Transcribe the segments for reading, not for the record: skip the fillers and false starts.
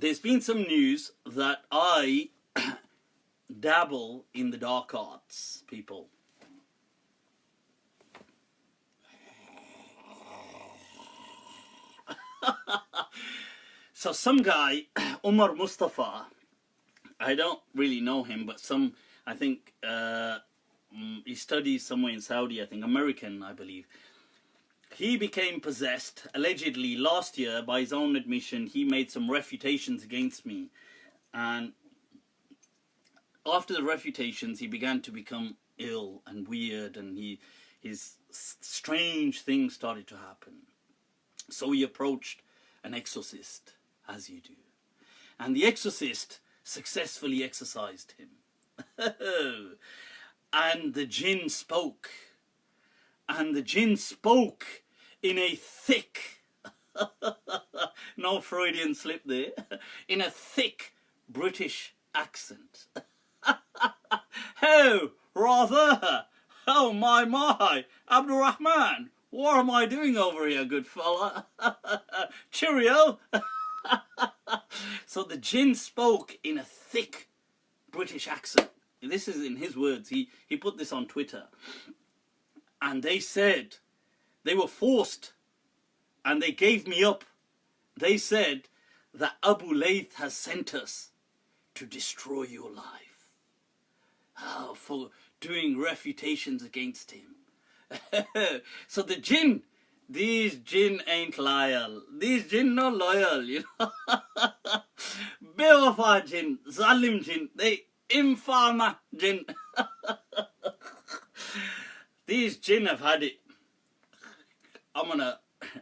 there's been some news that I dabble in the dark arts, people. So some guy, Umar Mustafa, I don't really know him, but I think he studies somewhere in Saudi, I think, American, I believe. He became possessed, allegedly, last year, by his own admission. He made some refutations against me. And after the refutations, he began to become ill and weird, and his strange things started to happen. So he approached an exorcist, as you do. And the exorcist successfully exorcised him. And the jinn spoke. And the jinn spoke in a thick, no Freudian slip there, in a thick British accent. Oh, rather, oh my, Abdul Rahman, what am I doing over here, good fella? Cheerio. So the jinn spoke in a thick British accent. This is in his words. He put this on Twitter. And they said, they were forced, and they gave me up. They said that Abu Layth has sent us to destroy your life. For doing refutations against him. So the jinn, these jinn ain't loyal. These jinn not loyal, you know. Bewafa jinn, zalim jinn, they infama jinn. These jinn have had it.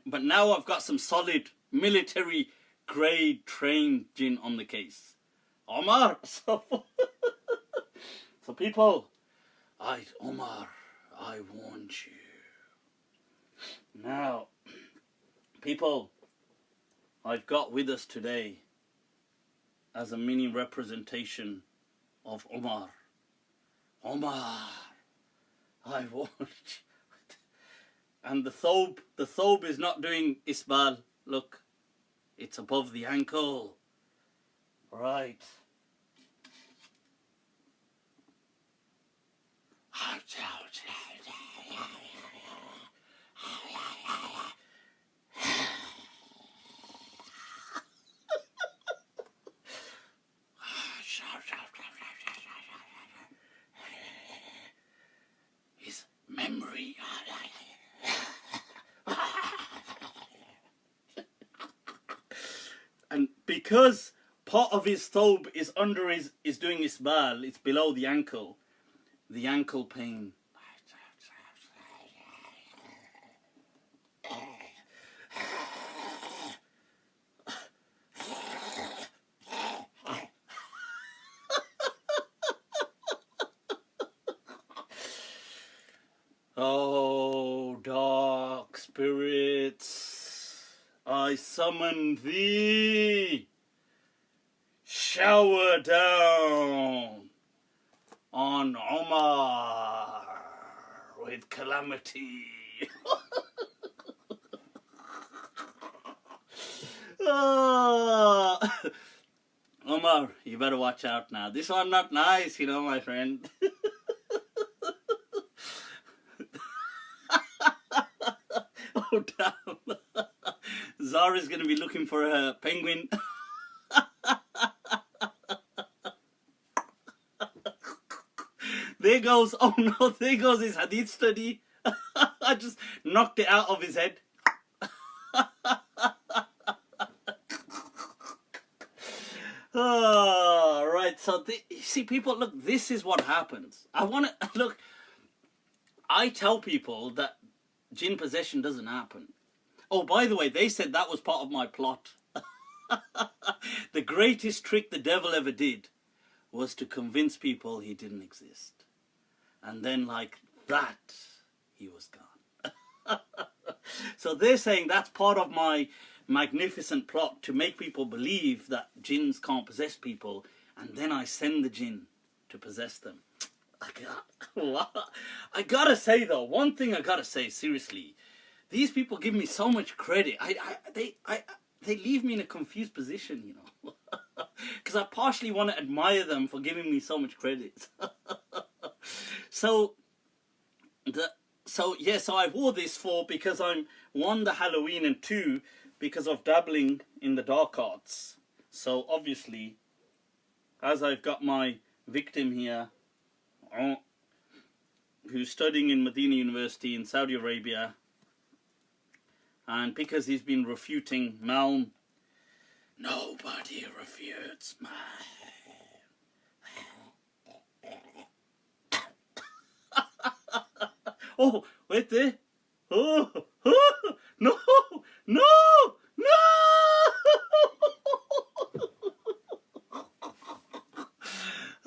But now I've got some solid military grade trained jinn on the case. Omar, so people, Omar, I warned you. Now, people, I've got with us today, as a mini representation of Omar. Omar, I warned you. And the thobe is not doing isbal. Look, it's above the ankle. Right. His memory. And because part of his thobe is under is doing isbal, it's below the ankle pain. Oh, dark spirits, I summon thee. Shower down on Omar with calamity. Oh. Omar, you better watch out now. This one not nice, you know, my friend. Oh, damn. Zara's going to be looking for a penguin. There goes, oh no, there goes his hadith study. I just knocked it out of his head. Oh, right, so you see, people, look, this is what happens. I tell people that jinn possession doesn't happen. Oh, by the way, they said that was part of my plot. The greatest trick the devil ever did was to convince people he didn't exist. And then like that, he was gone. So they're saying that's part of my magnificent plot to make people believe that jinns can't possess people, and then I send the jinn to possess them. I gotta say though, one thing I gotta say seriously, these people give me so much credit. They leave me in a confused position, you know. Because I partially want to admire them for giving me so much credit. So I wore this for, because I'm, one, the Halloween, and two, because of dabbling in the dark arts. So obviously, as I've got my victim here, who's studying in Medina University in Saudi Arabia, and because he's been refuting Malm, nobody refutes Malm. Oh, wait there. Oh, no, no, no.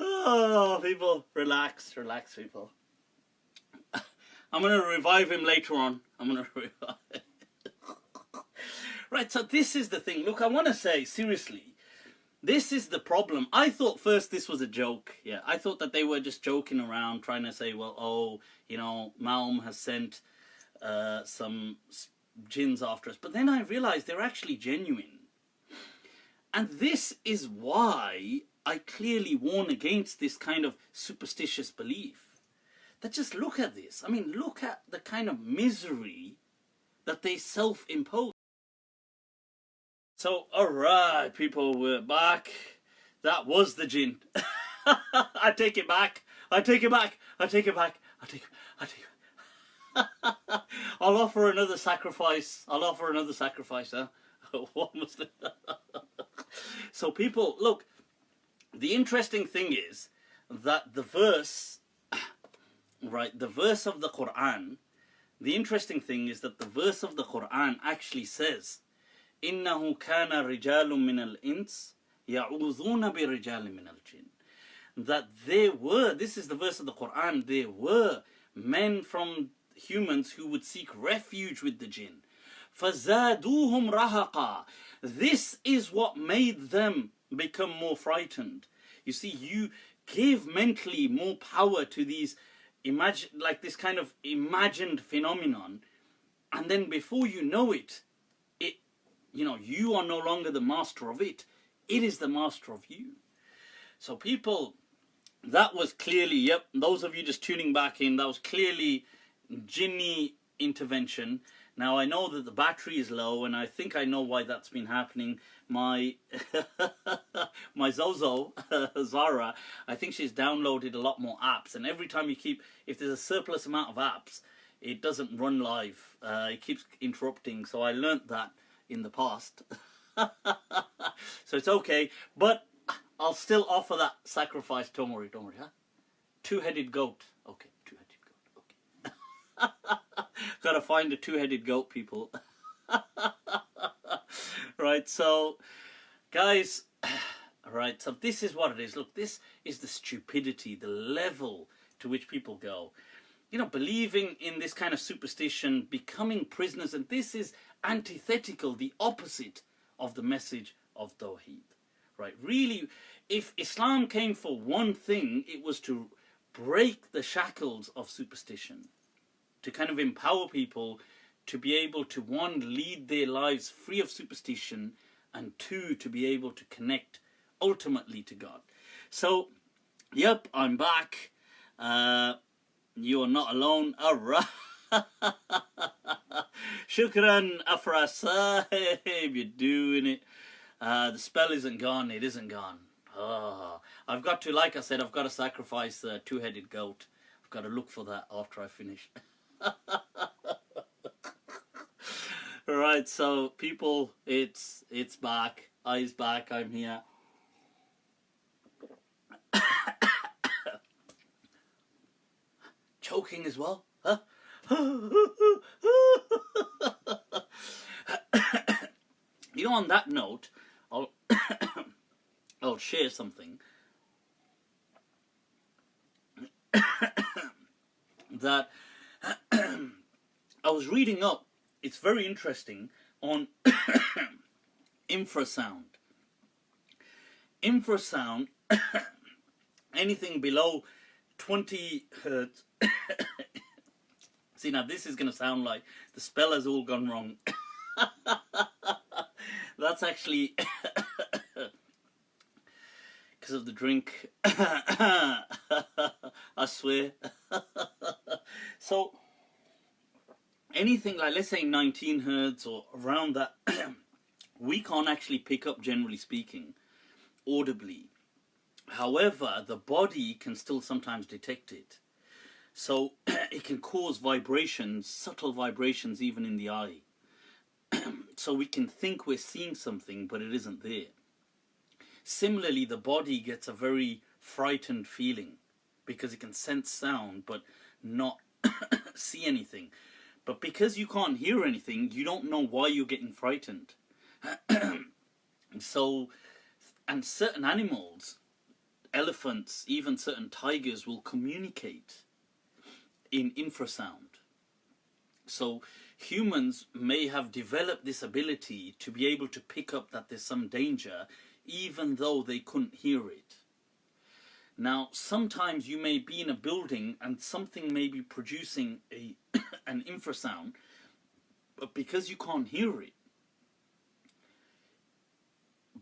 Oh, people, relax, people. I'm going to revive him later on. I'm going to revive him. Right, so this is the thing. Look, I want to say, seriously, this is the problem. I thought first this was a joke. Yeah, I thought that they were just joking around, trying to say, well, oh, you know, Malm has sent some jinns after us. But then I realized they're actually genuine. And this is why I clearly warn against this kind of superstitious belief. That just look at this. I mean, look at the kind of misery that they self-impose. So, alright, people, we're back. That was the jinn. I take it back. I take it back. I take it back. I take it back. I'll offer another sacrifice. I'll offer another sacrifice, huh? What must it? So, people, look, the interesting thing is that the verse, right, the verse of the Quran, the interesting thing is that the verse of the Quran actually says, إِنَّهُ كَانَ رِجَالٌ مِّنَ الْإِنسِ يَعُوذُونَ بِرِجَالٍ مِّنَ الْجِنِّ. That there were, this is the verse of the Quran, there were men from humans who would seek refuge with the jinn. فَزَادُوهُمْ رَهَقًا. This is what made them become more frightened. You see, you give mentally more power to these, like this kind of imagined phenomenon, and then before you know it, you know, you are no longer the master of it. It is the master of you. So people, that was clearly, yep, those of you just tuning back in, that was clearly jinni intervention. Now I know that the battery is low, and I think I know why that's been happening. My my Zozo, Zara, I think she's downloaded a lot more apps, and every time you keep, if there's a surplus amount of apps, it doesn't run live. It keeps interrupting, so I learnt that in the past. So it's okay, but I'll still offer that sacrifice. Don't worry, huh? Two-headed goat. Okay, two-headed goat. Okay. Gotta find a two-headed goat, people. Right, so guys, right, so this is what it is. Look, this is the stupidity, the level to which people go. You know, believing in this kind of superstition, becoming prisoners, and this is antithetical, the opposite of the message of Tawheed. Right, really, if Islam came for one thing, it was to break the shackles of superstition, to kind of empower people to be able to, one, lead their lives free of superstition, and two, to be able to connect ultimately to God. So, yep, I'm back. You are not alone. Alright. Shukran, Afra Sahib, you're doing it. The spell isn't gone. It isn't gone. Oh, I've got to, like I said, I've got to sacrifice a two-headed goat. I've got to look for that after I finish. Right, so people, it's back. I's back. I'm here. Choking as well, huh? You know, on that note, I'll share something that I was reading up. It's very interesting on infrasound. Infrasound, anything below 20 hertz. See, now this is going to sound like the spell has all gone wrong. That's actually because of the drink. I swear. So anything like, let's say 19 hertz or around that, we can't actually pick up, generally speaking, audibly. However, the body can still sometimes detect it. So it can cause vibrations, subtle vibrations, even in the eye. So we can think we're seeing something, but it isn't there. Similarly, the body gets a very frightened feeling because it can sense sound but not see anything. But because you can't hear anything, you don't know why you're getting frightened. So, and certain animals, elephants, even certain tigers, will communicate in infrasound. So humans may have developed this ability to be able to pick up that there's some danger, even though they couldn't hear it. Now, sometimes you may be in a building and something may be producing an infrasound, but because you can't hear it,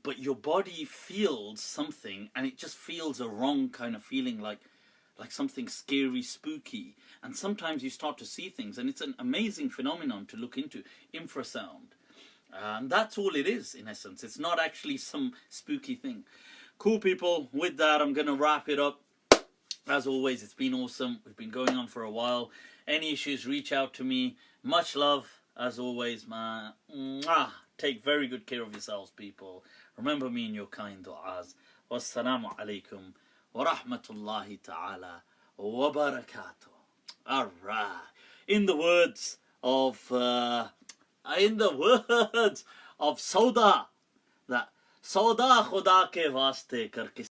but your body feels something, and it just feels a wrong kind of feeling, like something scary, spooky. And sometimes you start to see things, and it's an amazing phenomenon to look into, infrasound. And that's all it is, in essence. It's not actually some spooky thing. Cool, people. With that, I'm going to wrap it up. As always, it's been awesome. We've been going on for a while. Any issues, reach out to me. Much love, as always, man. Mwah. Take very good care of yourselves, people. Remember me in your kind du'as. Wassalamu alaikum wa rahmatullahi ta'ala wa barakatuh. Alright. In the words of Sauda, that Sauda Khuda ke vaste karke